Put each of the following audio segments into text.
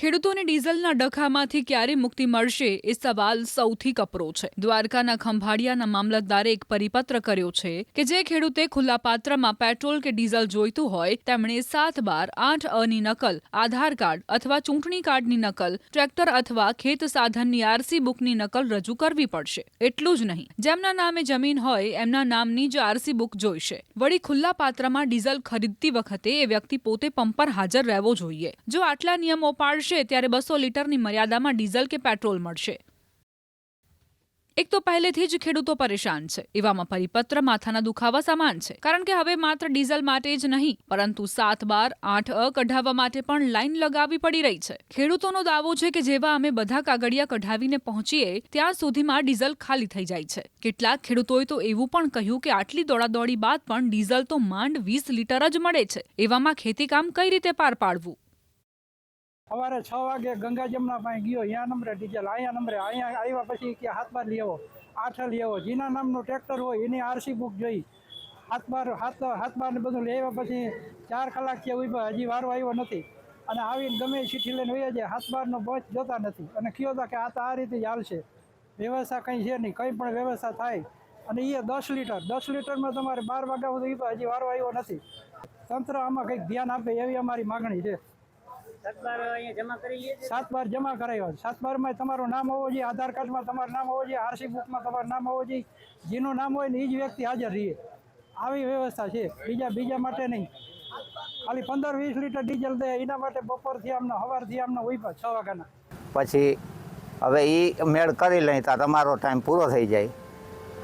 ખેડૂતોને ડીઝલના ડખામાંથી ક્યારે મુક્તિ મળશે એ સવાલ સૌથી કપરો છે। દ્વારકાના ખંભાળિયાના મામલતદારે એક પરિપત્ર કર્યો છે કે જે ખેડૂતે ખુલ્લા પાત્રમાં પેટ્રોલ કે ડીઝલ જોઈતું હોય તેમણે 7/8 ની નકલ, આધાર કાર્ડ અથવા ચૂંટણી કાર્ડની નકલ, ટ્રેક્ટર અથવા ખેત સાધનની આરસી બુકની નકલ રજૂ કરવી પડશે। એટલું જ નહીં, જેમના નામે જમીન હોય એમના નામની જ આરસી બુક જોઈશે। વળી ખુલ્લા પાત્રમાં ડીઝલ ખરીદતી વખતે એ વ્યક્તિ પોતે પંપ પર હાજર રહેવો જોઈએ। જો આટલા નિયમો પાળશે ત્યારે 200 લીટરની મર્યાદામાં ડીઝલ કે પેટ્રોલ મળશે। એક તો પહેલેથી જ ખેડૂતો પરેશાન છે, એવામાં પરિપત્ર માથાના દુખાવા સમાન છે, કારણ કે હવે માત્ર ડીઝલ માટે જ નહીં પરંતુ 7/8 કઢાવવા માટે પણ લાઈન લગાવવી પડી રહી છે। ખેડૂતોનો દાવો છે કે જેવા અમે બધા કાગળિયા કઢાવીને પહોંચીએ ત્યાં સુધીમાં ડીઝલ ખાલી થઈ જાય છે। કેટલાક ખેડૂતોએ તો એવું પણ કહ્યું કે આટલી દોડાદોડી બાદ પણ ડીઝલ તો માંડ 20 લીટર જ મળે છે। એવામાં ખેતીકામ કઈ રીતે પાર પાડવું? સવારે 6 વાગે ગંગા જમના પાસે ગયો, અહીંયા નંબરે ડીઝલ, અહીંયા નંબરે, અહીંયા આવ્યા પછી કે 7/12 લઈ આવો, 8 લઈ આવો, જેના નામનું ટ્રેક્ટર હોય એની આરસી બુક જોઈ, 7/12 ને બધું લઈ આવ્યા પછી 4 કલાક થયા ઉભા, હજી વારો આવ્યો નથી અને આવીને ગમે ચીઠી લઈને વયા જાય, 7/12 પહોંચ જોતા નથી અને કયો હતા કે આ તો આ રીતે જ હાલશે, વ્યવસ્થા કંઈ છે નહીં, કંઈ પણ વ્યવસ્થા થાય અને એ 10 લીટરમાં તમારે 12 વાગ્યા સુધી ઉભા, હજી વારો આવ્યો નથી। તંત્ર આમાં કંઈક ધ્યાન આપે એવી અમારી માગણી છે। 7/12 જમા કરાવ્યો, 7/12 તમારું નામ હોવું જોઈએ, આધાર કાર્ડમાં તમારું નામ હોવું જોઈએ, આરસી બુકમાં તમારું નામ હોવું જોઈએ, જેનું નામ હોય ને એ જ વ્યક્તિ હાજર રહીએ, આવી વ્યવસ્થા છે। બીજા માટે નહીં, ખાલી 15-20 લીટર ડીઝલ દે એના માટે બપોરથી આમના સવારથી આમના ઉભા 6 વાગ્યાના। પછી હવે એ મેળ કરી લઈ તો તમારો ટાઈમ પૂરો થઈ જાય,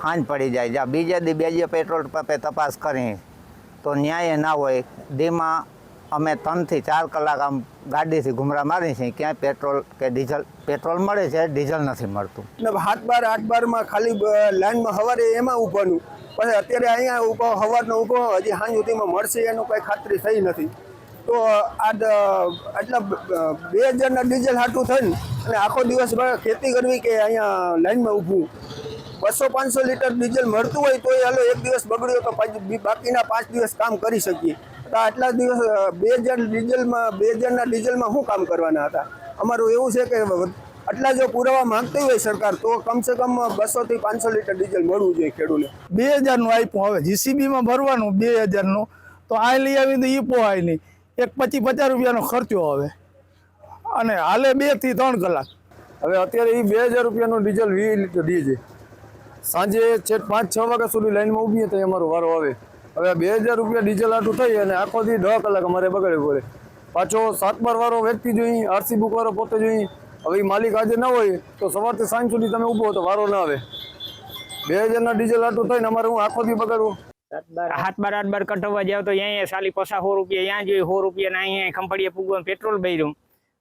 હાંજ પડી જાય, જ્યાં બીજે પેટ્રોલ પંપે તપાસ કરી તો ન્યાય ના હોય। દીમાં અમે 3 થી 4 કલાક આમ ગાડીથી ઘુમરા મારી છે, ક્યાંય પેટ્રોલ કે ડીઝલ, પેટ્રોલ મળે છે, ડીઝલ નથી મળતું। 7/12 8/12 ખાલી લાઈનમાં સવારે એમાં ઊભવાનું, પછી અત્યારે અહીંયા ઊભો સવારનો ઊભો હજી સાંજ સુધીમાં મળશે એનું કંઈ ખાતરી થઈ નથી। તો આ આટલા 2000ના ડીઝલ હાટું થઈને અને આખો દિવસ ખેતી કરવી કે અહીંયા લાઈનમાં ઊભું, 200-500 લીટર ડીઝલ મળતું હોય તો હાલો એક દિવસ બગડ્યો તો બાકીના 5 દિવસ કામ કરી શકીએ। તો આટલા દિવસ 2000ના ડીઝલમાં શું કામ કરવાના હતા? અમારું એવું છે કે આટલા જો પુરાવા માંગતી હોય સરકાર તો કમસે કમ 200 થી 500 લીટર ડીઝલ મળવું જોઈએ ખેડૂતને। 2000નું આપ્યું, હવે જીસીબીમાં ભરવાનું 2000નું, તો આ લઈ આવી તો એ પોહાય નહીં, એક 25-50 રૂપિયાનો ખર્ચો આવે અને હાલે 2 થી 3 કલાક। હવે અત્યારે એ 2000 રૂપિયાનું ડીઝલ 20 લીટર દે છે, સાંજે 5-6 વાગ્યા સુધી લાઈનમાં ઊભીએ તો અમારો વારો આવે। હવે 2000 રૂપિયા ડીઝલ આટું થઈ અને આખો દી 10 કલાક અમારે બગાડે પડે, પાછો 7/12 વાળો વ્યક્તિ જોઈએ, આરસી બુક વાળો પોતે જોઈએ। હવે માલિક આજે ના હોય તો સવારથી સાંજ સુધી તમે ઊભો તો વારો ના આવે। 2000ના ડીઝલ આટું થઈને અમારે હું આખો દી બગાડવું। 7/12 કઢાવવા જાવ તો અહીંયા સાલી 50 રૂપિયા, અહીંયા જોઈએ 100 રૂપિયા, અહીંયા ખંભાળિયા પૂગવાનું પેટ્રોલ ભર્યું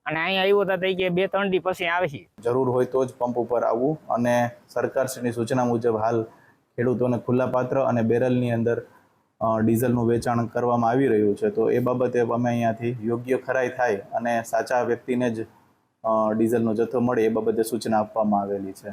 અને અહીંયા આવ્યો તો થઈ કે 2-3 દી પછી આવે છે। જરૂર હોય તો જ પંપ ઉપર આવવું અને સરકારશ્રીની સૂચના મુજબ હાલ ખેડૂતોને ખુલ્લા પાત્ર અને બેરલની અંદર ડીઝલનું વેચાણ કરવામાં આવી રહ્યું છે, તો એ બાબતે અમે અહીંયાથી યોગ્ય ખરાઈ થાય અને સાચા વ્યક્તિને જ ડીઝલનો જથ્થો મળે એ બાબતે સૂચના આપવામાં આવેલી છે।